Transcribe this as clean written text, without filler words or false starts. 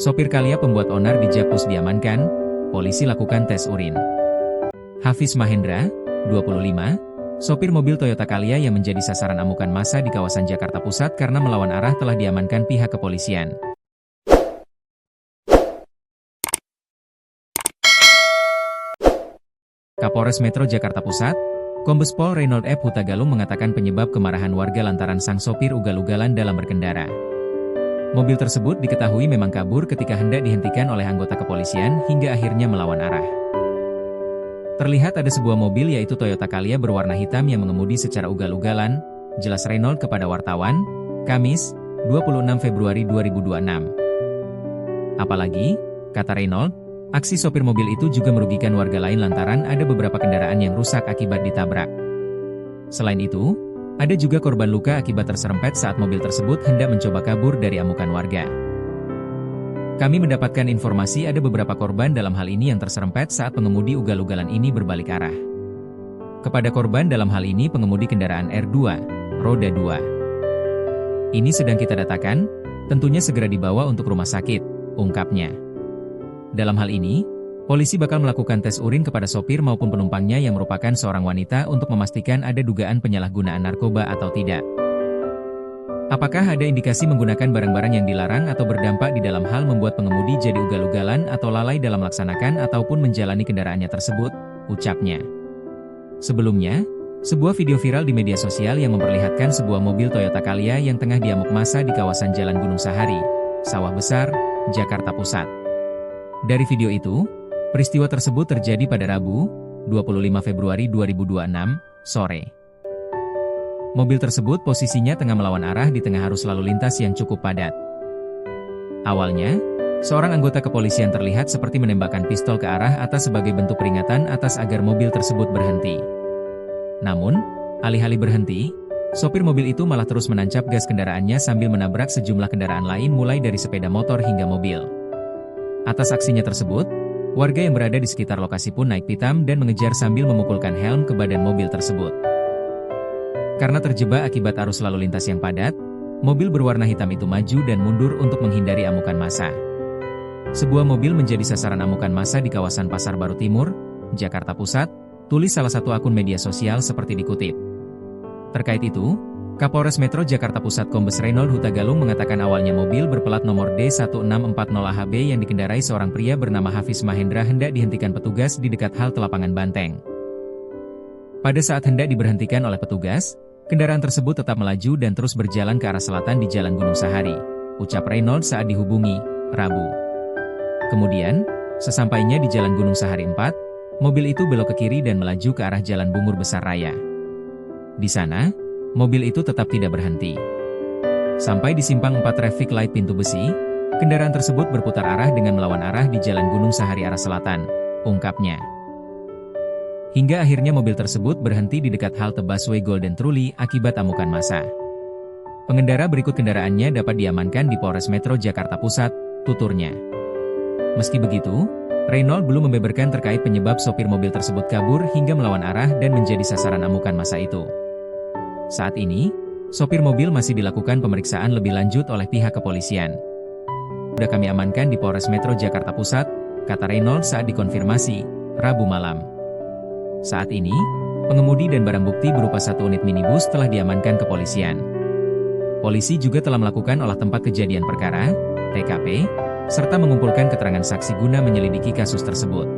Sopir Kalia pembuat onar di Jakpus diamankan, polisi lakukan tes urin. Hafiz Mahendra, 25, sopir mobil Toyota Kalia yang menjadi sasaran amukan massa di kawasan Jakarta Pusat karena melawan arah telah diamankan pihak kepolisian. Kapolres Metro Jakarta Pusat, Kombes Pol Reynold F. Hutagalung mengatakan penyebab kemarahan warga lantaran sang sopir ugal-ugalan dalam berkendara. Mobil tersebut diketahui memang kabur ketika hendak dihentikan oleh anggota kepolisian hingga akhirnya melawan arah. Terlihat ada sebuah mobil yaitu Toyota Calya berwarna hitam yang mengemudi secara ugal-ugalan, jelas Reynold kepada wartawan, Kamis, 26 Februari 2026. Apalagi, kata Reynold, aksi sopir mobil itu juga merugikan warga lain lantaran ada beberapa kendaraan yang rusak akibat ditabrak. Selain itu, ada juga korban luka akibat terserempet saat mobil tersebut hendak mencoba kabur dari amukan warga. Kami mendapatkan informasi ada beberapa korban dalam hal ini yang terserempet saat pengemudi ugal-ugalan ini berbalik arah. Kepada korban dalam hal ini pengemudi kendaraan R2, roda 2. Ini sedang kita datakan, tentunya segera dibawa untuk rumah sakit, ungkapnya. Dalam hal ini, polisi bakal melakukan tes urin kepada sopir maupun penumpangnya yang merupakan seorang wanita untuk memastikan ada dugaan penyalahgunaan narkoba atau tidak. Apakah ada indikasi menggunakan barang-barang yang dilarang atau berdampak di dalam hal membuat pengemudi jadi ugal-ugalan atau lalai dalam melaksanakan ataupun menjalani kendaraannya tersebut, ucapnya. Sebelumnya, sebuah video viral di media sosial yang memperlihatkan sebuah mobil Toyota Calya yang tengah diamuk massa di kawasan Jalan Gunung Sahari, Sawah Besar, Jakarta Pusat. Dari video itu, peristiwa tersebut terjadi pada Rabu, 25 Februari 2026, sore. Mobil tersebut posisinya tengah melawan arah di tengah arus lalu lintas yang cukup padat. Awalnya, seorang anggota kepolisian terlihat seperti menembakkan pistol ke arah atas sebagai bentuk peringatan atas agar mobil tersebut berhenti. Namun, alih-alih berhenti, sopir mobil itu malah terus menancap gas kendaraannya sambil menabrak sejumlah kendaraan lain mulai dari sepeda motor hingga mobil. Atas aksinya tersebut, warga yang berada di sekitar lokasi pun naik pitam dan mengejar sambil memukulkan helm ke badan mobil tersebut. Karena terjebak akibat arus lalu lintas yang padat, mobil berwarna hitam itu maju dan mundur untuk menghindari amukan massa. Sebuah mobil menjadi sasaran amukan massa di kawasan Pasar Baru Timur, Jakarta Pusat, tulis salah satu akun media sosial seperti dikutip. Terkait itu, Kapolres Metro Jakarta Pusat Kombes Reynold Hutagalung mengatakan awalnya mobil berplat nomor D1640AHB yang dikendarai seorang pria bernama Hafiz Mahendra hendak dihentikan petugas di dekat halte Lapangan Banteng. Pada saat hendak diberhentikan oleh petugas, kendaraan tersebut tetap melaju dan terus berjalan ke arah selatan di Jalan Gunung Sahari, ucap Reynold saat dihubungi, Rabu. Kemudian, sesampainya di Jalan Gunung Sahari 4, mobil itu belok ke kiri dan melaju ke arah Jalan Bungur Besar Raya. Di sana, mobil itu tetap tidak berhenti. Sampai di simpang 4 traffic light pintu besi, kendaraan tersebut berputar arah dengan melawan arah di Jalan Gunung Sahari arah selatan, ungkapnya. Hingga akhirnya mobil tersebut berhenti di dekat halte busway Golden Truly akibat amukan massa. Pengendara berikut kendaraannya dapat diamankan di Polres Metro Jakarta Pusat, tuturnya. Meski begitu, Reynold belum membeberkan terkait penyebab sopir mobil tersebut kabur hingga melawan arah dan menjadi sasaran amukan massa itu. Saat ini, sopir mobil masih dilakukan pemeriksaan lebih lanjut oleh pihak kepolisian. Sudah kami amankan di Polres Metro Jakarta Pusat, kata Reynold saat dikonfirmasi, Rabu malam. Saat ini, pengemudi dan barang bukti berupa 1 unit minibus telah diamankan kepolisian. Polisi juga telah melakukan olah tempat kejadian perkara, TKP, serta mengumpulkan keterangan saksi guna menyelidiki kasus tersebut.